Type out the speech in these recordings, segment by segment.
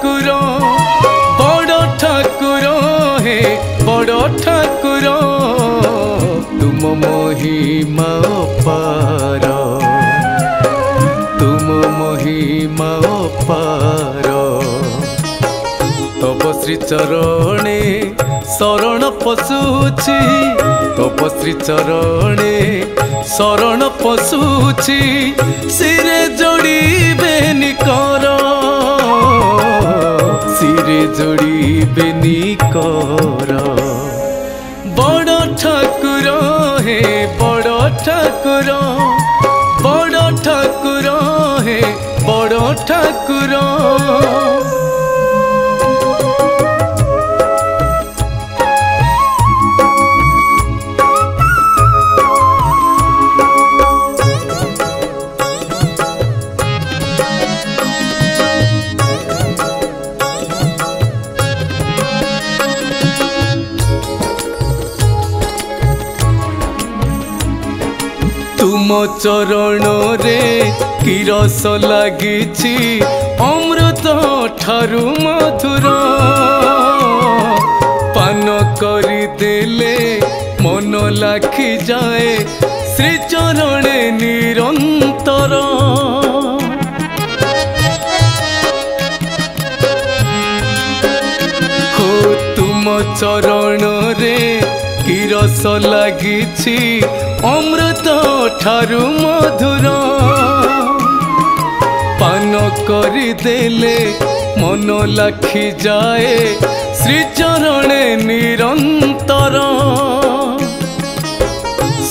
ठाकुर बड़ ठाकुर हे बड़ ठाकुर तुम महिमा अपार तुम महिमा अपार तब श्री चरणे शरण पशुची तब श्री चरणे शरण पशुची सिरे जोड़ीबे निकर सिरे जोड़ीबे निकर बड़ ठाकुर हे बड़ ठाकुर बड़ ठाकुर हे बड़ ठाकुर तुम चरण रे कि रस लागिछि अमृत ठारु मधुर पान करी देले मन लाखि जाए श्री चरणे निरंतर हो तुम चरण रे कि रस लागिछि अमृत ठारु मधुर पान करी देले मन लाखि जाए श्री चरणे निरंतर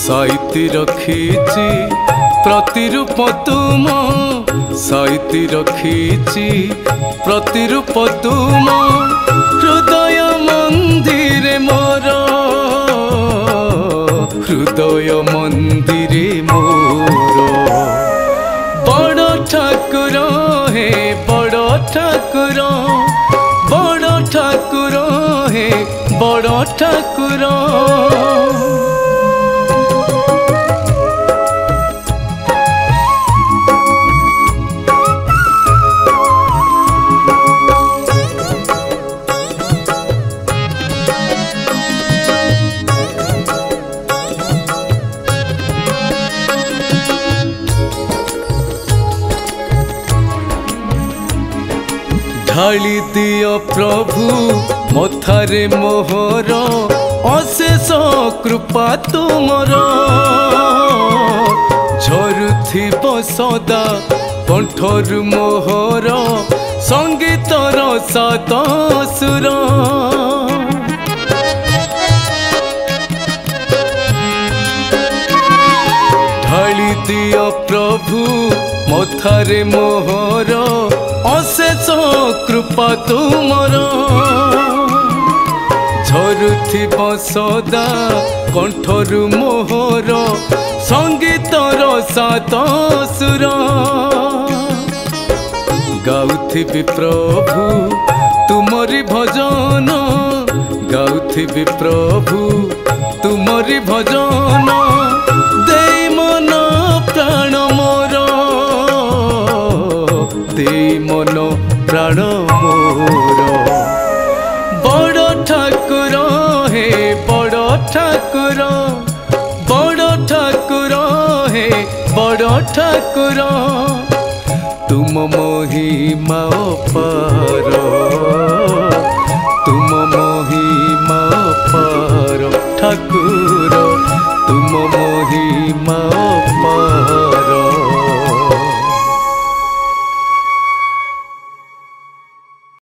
साइति रखिछि प्रतिरूप तुम साइति रखिछि प्रतिरूप तुम हृदय मंदिर मोर हृदय मंदिर मोर बड़ ठाकुर हे बड़ ठाकुर बड़ ठाकुर हे बड़ ठाकुर ढाली दियो प्रभु मथारे मोहर अशेष कृपा तुमर झरुथिब सदा कंठरु मोहर संगीतर सात सुर ढाली दियो प्रभु मथारे मोहर अशेष कृपा तुमर झरुथिब सदा कंठरु मोहर संगीतर सात सुर गाउथिबि प्रभु तुमरी भजन गाउथिबि प्रभु तुमरी भजन देई मन प्राण मोर देई मन प्राण मोर बड़ ठाकुर हे बड़ ठाकुर बड़ ठाकुर हे बड़ ठाकुर तुम महिमा अपार तुम महिमा